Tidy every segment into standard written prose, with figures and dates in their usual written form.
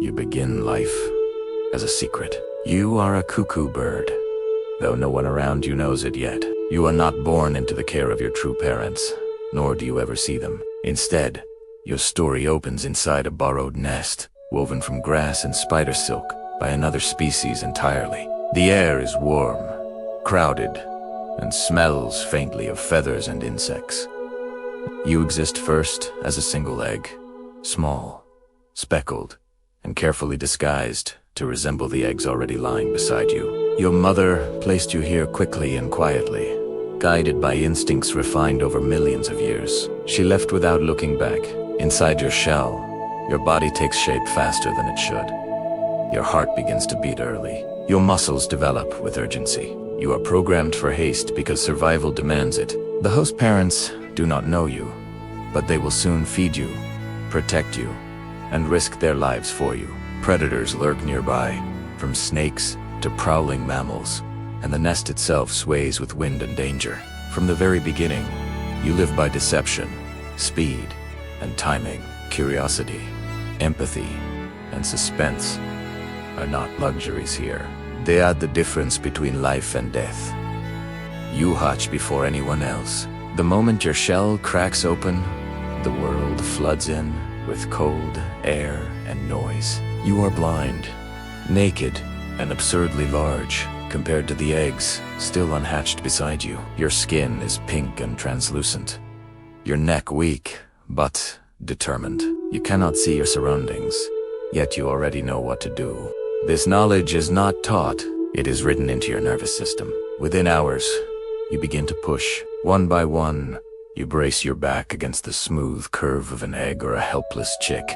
You begin life as a secret. You are a cuckoo bird, though no one around you knows it yet. You are not born into the care of your true parents, nor do you ever see them. Instead, your story opens inside a borrowed nest, woven from grass and spider silk by another species entirely. The air is warm, crowded, and smells faintly of feathers and insects. You exist first as a single egg, small, speckled, and carefully disguised to resemble the eggs already lying beside you. Your mother placed you here quickly and quietly, guided by instincts refined over millions of years. She left without looking back. Inside your shell, your body takes shape faster than it should. Your heart begins to beat early. Your muscles develop with urgency. You are programmed for haste because survival demands it. The host parents do not know you, but they will soon feed you, protect you, and risk their lives for you. Predators lurk nearby, from snakes to prowling mammals, and the nest itself sways with wind and danger. From the very beginning, you live by deception, speed, and timing. Curiosity, empathy, and suspense are not luxuries here. They are the difference between life and death. You hatch before anyone else. The moment your shell cracks open, the world floods in with cold air and noise. You are blind, naked, and absurdly large compared to the eggs still unhatched beside you. Your skin is pink and translucent, your neck weak, but determined. You cannot see your surroundings, yet you already know what to do. This knowledge is not taught, it is written into your nervous system. Within hours, you begin to push. One by one, you brace your back against the smooth curve of an egg or a helpless chick,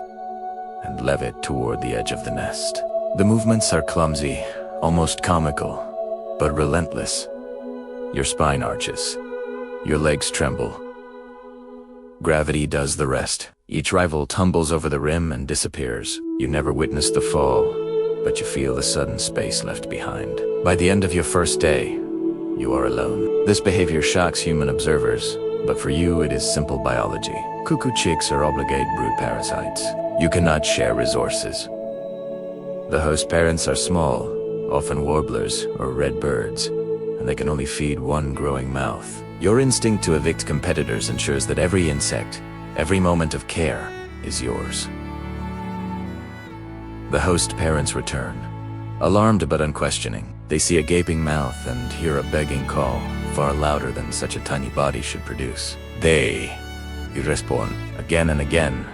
and lev it toward the edge of the nest. The movements are clumsy, almost comical, but relentless. Your spine arches, your legs tremble. Gravity does the rest. Each rival tumbles over the rim and disappears. You never witness the fall, but you feel the sudden space left behind. By the end of your first day, you are alone. This behavior shocks human observers, but for you it is simple biology. Cuckoo chicks are obligate brood parasites. You cannot share resources. The host parents are small, often warblers or red birds, and they can only feed one growing mouth. Your instinct to evict competitors ensures that every insect, every moment of care, is yours. The host parents return, alarmed but unquestioning. They see a gaping mouth and hear a begging call, far louder than such a tiny body should produce. You respond again and again.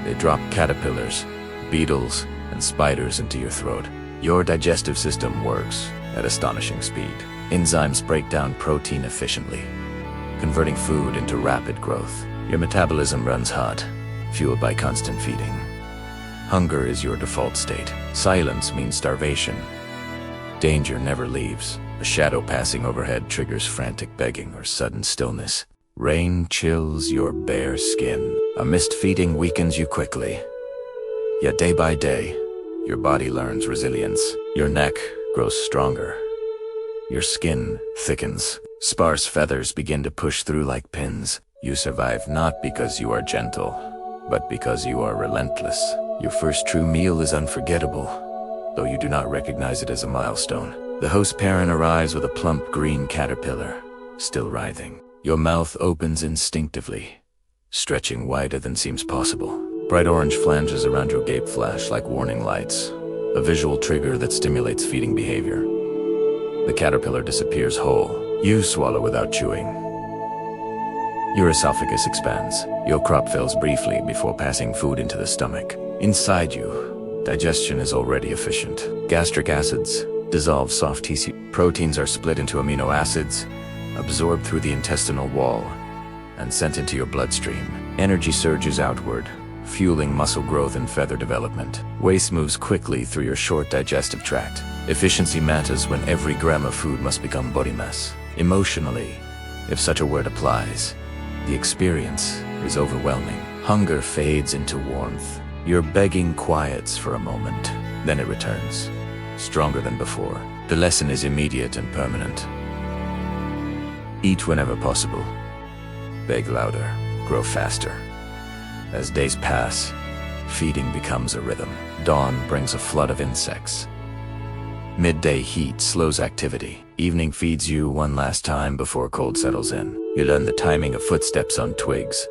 They drop caterpillars, beetles, and spiders into your throat. Your digestive system works at astonishing speed. Enzymes break down protein efficiently, converting food into rapid growth. Your metabolism runs hot, fueled by constant feeding. Hunger is your default state. Silence means starvation. Danger never leaves. A shadow passing overhead triggers frantic begging or sudden stillness. Rain chills your bare skin. A mist feeding weakens you quickly. Yet day by day, your body learns resilience. Your neck grows stronger. Your skin thickens. Sparse feathers begin to push through like pins. You survive not because you are gentle, but because you are relentless. Your first true meal is unforgettable, though you do not recognize it as a milestone. The host parent arrives with a plump green caterpillar, still writhing. Your mouth opens instinctively, stretching wider than seems possible. Bright orange flanges around your gape flash like warning lights, a visual trigger that stimulates feeding behavior. The caterpillar disappears whole. You swallow without chewing. Your esophagus expands. Your crop fills briefly before passing food into the stomach. Inside you, digestion is already efficient. Gastric acids dissolve soft tissue. Proteins are split into amino acids, absorbed through the intestinal wall, and sent into your bloodstream. Energy surges outward, fueling muscle growth and feather development. Waste moves quickly through your short digestive tract. Efficiency matters when every gram of food must become body mass. Emotionally, if such a word applies, the experience is overwhelming. Hunger fades into warmth. Your begging quiets for a moment, then it returns, stronger than before. The lesson is immediate and permanent. Eat whenever possible. Beg louder. Grow faster. As days pass, feeding becomes a rhythm. Dawn brings a flood of insects. Midday heat slows activity. Evening feeds you one last time before cold settles in. You learn the timing of footsteps on twigs,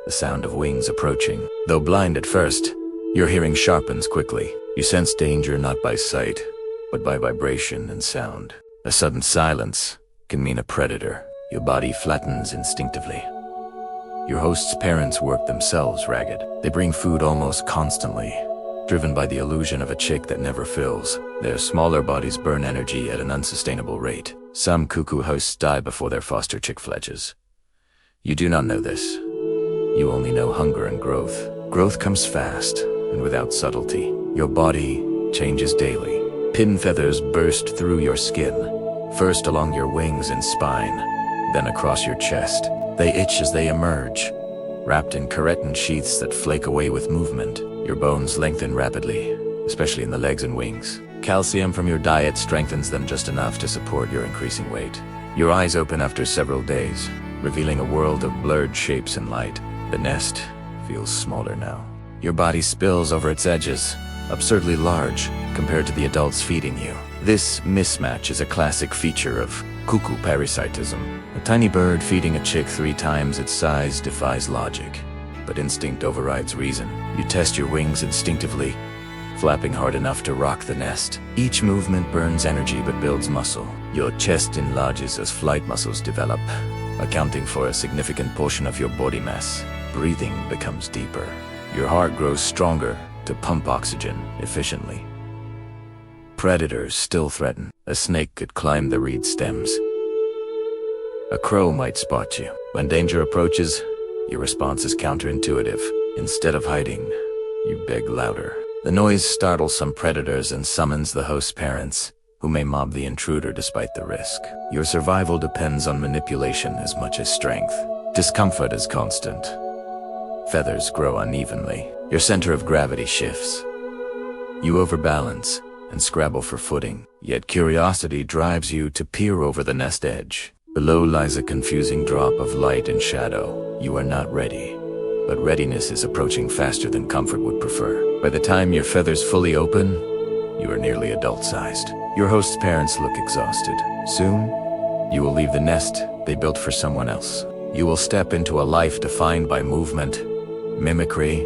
the sound of wings approaching. Though blind at first, your hearing sharpens quickly. You sense danger not by sight, but by vibration and sound. A sudden silence can mean a predator. Your body flattens instinctively. Your host's parents work themselves ragged. They bring food almost constantly, driven by the illusion of a chick that never fills. Their smaller bodies burn energy at an unsustainable rate. Some cuckoo hosts die before their foster chick fledges. You do not know this. You only know hunger and growth. Growth comes fast and without subtlety. Your body changes daily. Pin feathers burst through your skin, first along your wings and spine, then across your chest. They itch as they emerge, wrapped in keratin sheaths that flake away with movement. Your bones lengthen rapidly, especially in the legs and wings. Calcium from your diet strengthens them just enough to support your increasing weight. Your eyes open after several days, revealing a world of blurred shapes and light. The nest feels smaller now. Your body spills over its edges, absurdly large compared to the adults feeding you. This mismatch is a classic feature of cuckoo parasitism. A tiny bird feeding a chick 3 times its size defies logic, but instinct overrides reason. You test your wings instinctively, flapping hard enough to rock the nest. Each movement burns energy but builds muscle. Your chest enlarges as flight muscles develop, accounting for a significant portion of your body mass. Breathing becomes deeper. Your heart grows stronger to pump oxygen efficiently. Predators still threaten. A snake could climb the reed stems. A crow might spot you. When danger approaches, your response is counterintuitive. Instead of hiding, you beg louder. The noise startles some predators and summons the host's parents, who may mob the intruder despite the risk. Your survival depends on manipulation as much as strength. Discomfort is constant. Feathers grow unevenly. Your center of gravity shifts. You overbalance and scrabble for footing, yet curiosity drives you to peer over the nest edge. Below lies a confusing drop of light and shadow. You are not ready, but readiness is approaching faster than comfort would prefer. By the time your feathers fully open, you are nearly adult-sized. Your host's parents look exhausted. Soon, you will leave the nest they built for someone else. You will step into a life defined by movement, mimicry,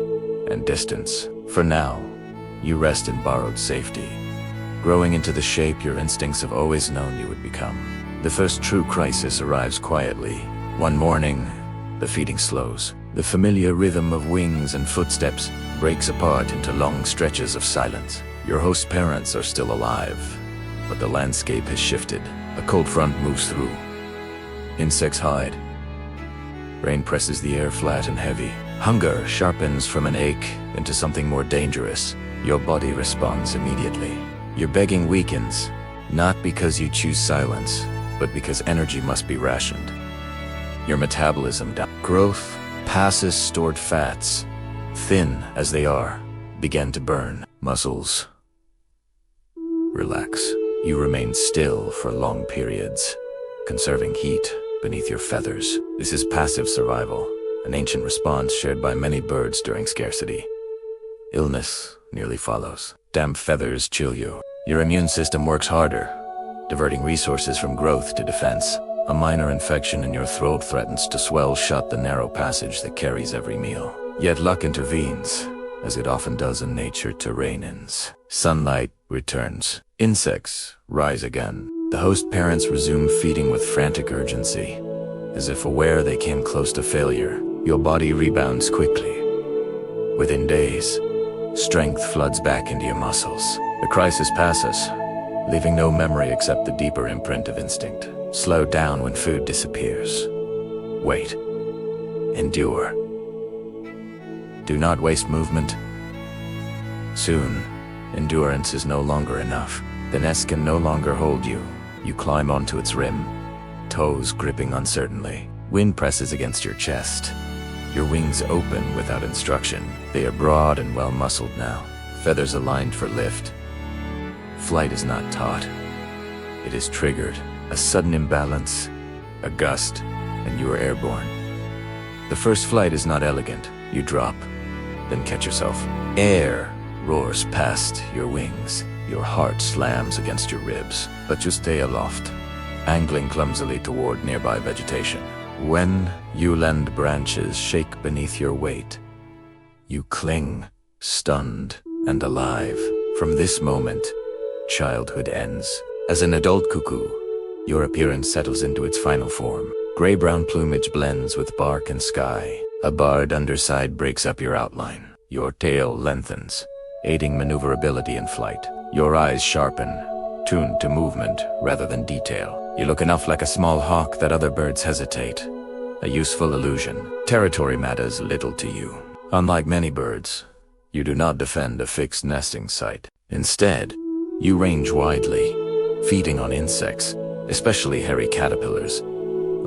and distance. For now, you rest in borrowed safety, growing into the shape your instincts have always known you would become. The first true crisis arrives quietly. One morning, the feeding slows. The familiar rhythm of wings and footsteps breaks apart into long stretches of silence. Your host's parents are still alive, but the landscape has shifted. A cold front moves through. Insects hide. Rain presses the air flat and heavy. Hunger sharpens from an ache into something more dangerous. Your body responds immediately. Your begging weakens, not because you choose silence, but because energy must be rationed. Your metabolism down. Growth passes stored fats, thin as they are, begin to burn. Muscles relax. You remain still for long periods, conserving heat beneath your feathers. This is passive survival, an ancient response shared by many birds during scarcity. Illness nearly follows. Damp feathers chill you. Your immune system works harder, diverting resources from growth to defense. A minor infection in your throat threatens to swell shut the narrow passage that carries every meal. Yet luck intervenes, as it often does in nature to rein-ins. Sunlight returns. Insects rise again. The host parents resume feeding with frantic urgency, as if aware they came close to failure. Your body rebounds quickly. Within days, strength floods back into your muscles. The crisis passes, leaving no memory except the deeper imprint of instinct. Slow down when food disappears. Wait. Endure. Do not waste movement. Soon, endurance is no longer enough. The nest can no longer hold you. You climb onto its rim, toes gripping uncertainly. Wind presses against your chest. Your wings open without instruction. They are broad and well-muscled now, feathers aligned for lift. Flight is not taught. It is triggered. A sudden imbalance, a gust, and you are airborne. The first flight is not elegant. You drop, then catch yourself. Air roars past your wings. Your heart slams against your ribs, but you stay aloft, angling clumsily toward nearby vegetation. When Uland branches shake beneath your weight, you cling, stunned and alive. From this moment, childhood ends. As an adult cuckoo, your appearance settles into its final form. Gray-brown plumage blends with bark and sky. A barred underside breaks up your outline. Your tail lengthens, aiding maneuverability in flight. Your eyes sharpen, tuned to movement rather than detail. You look enough like a small hawk that other birds hesitate. A useful illusion. Territory matters little to you. Unlike many birds, you do not defend a fixed nesting site. Instead, you range widely, feeding on insects, especially hairy caterpillars,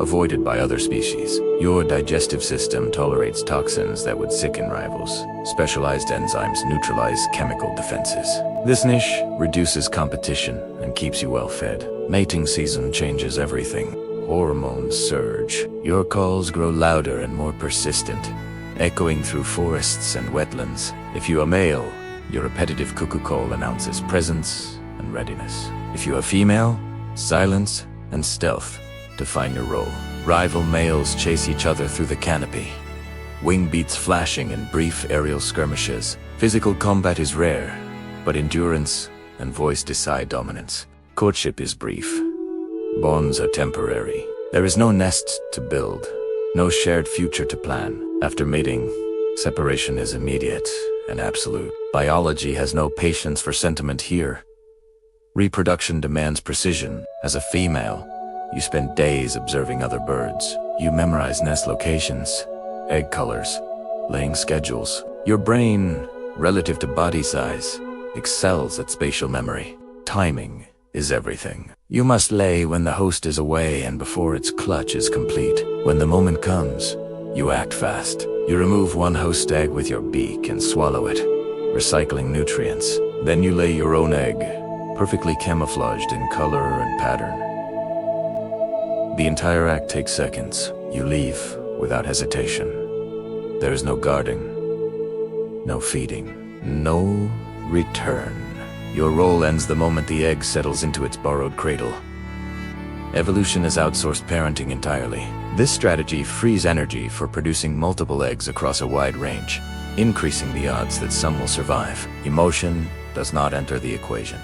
avoided by other species. Your digestive system tolerates toxins that would sicken rivals. Specialized enzymes neutralize chemical defenses. This niche reduces competition and keeps you well fed. Mating season changes everything. Hormones surge. Your calls grow louder and more persistent, echoing through forests and wetlands. If you are male, your repetitive cuckoo call announces presence and readiness. If you are female, silence and stealth define your role. Rival males chase each other through the canopy, wing beats flashing in brief aerial skirmishes. Physical combat is rare, but endurance and voice decide dominance. Courtship is brief. Bonds are temporary. There is no nest to build, no shared future to plan. After mating, separation is immediate and absolute. Biology has no patience for sentiment here. Reproduction demands precision. As a female, you spend days observing other birds. You memorize nest locations, egg colors, laying schedules. Your brain, relative to body size, excels at spatial memory. Timing is everything. You must lay when the host is away and before its clutch is complete. When the moment comes, you act fast. You remove one host egg with your beak and swallow it, recycling nutrients. Then you lay your own egg, perfectly camouflaged in color and pattern. The entire act takes seconds. You leave without hesitation. There is no guarding, no feeding, no return. Your role ends the moment the egg settles into its borrowed cradle. Evolution has outsourced parenting entirely. This strategy frees energy for producing multiple eggs across a wide range, increasing the odds that some will survive. Emotion does not enter the equation.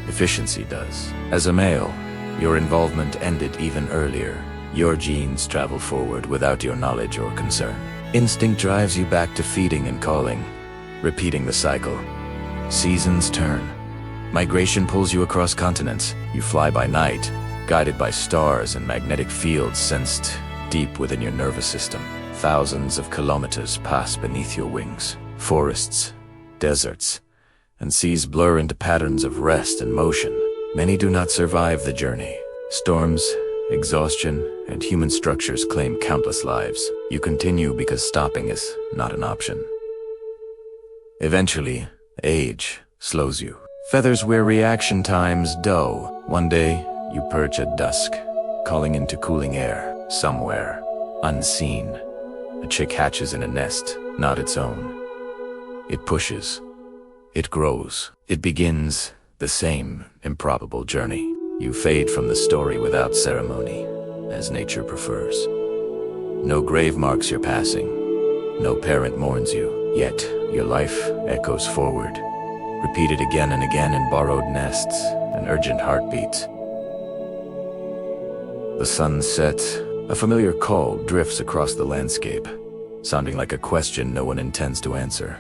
Efficiency does. As a male, your involvement ended even earlier. Your genes travel forward without your knowledge or concern. Instinct drives you back to feeding and calling, repeating the cycle. Seasons turn. Migration pulls you across continents. You fly by night, guided by stars and magnetic fields sensed deep within your nervous system. Thousands of kilometers pass beneath your wings. Forests, deserts, and seas blur into patterns of rest and motion. Many do not survive the journey. Storms, exhaustion, and human structures claim countless lives. You continue because stopping is not an option. Eventually, age slows you. Feathers wear reaction times dull. One day, you perch at dusk, calling into cooling air. Somewhere, unseen, a chick hatches in a nest, not its own. It pushes. It grows. It begins the same improbable journey. You fade from the story without ceremony, as nature prefers. No grave marks your passing. No parent mourns you. Yet, your life echoes forward, repeated again and again in borrowed nests and urgent heartbeats. The sun sets. A familiar call drifts across the landscape, sounding like a question no one intends to answer.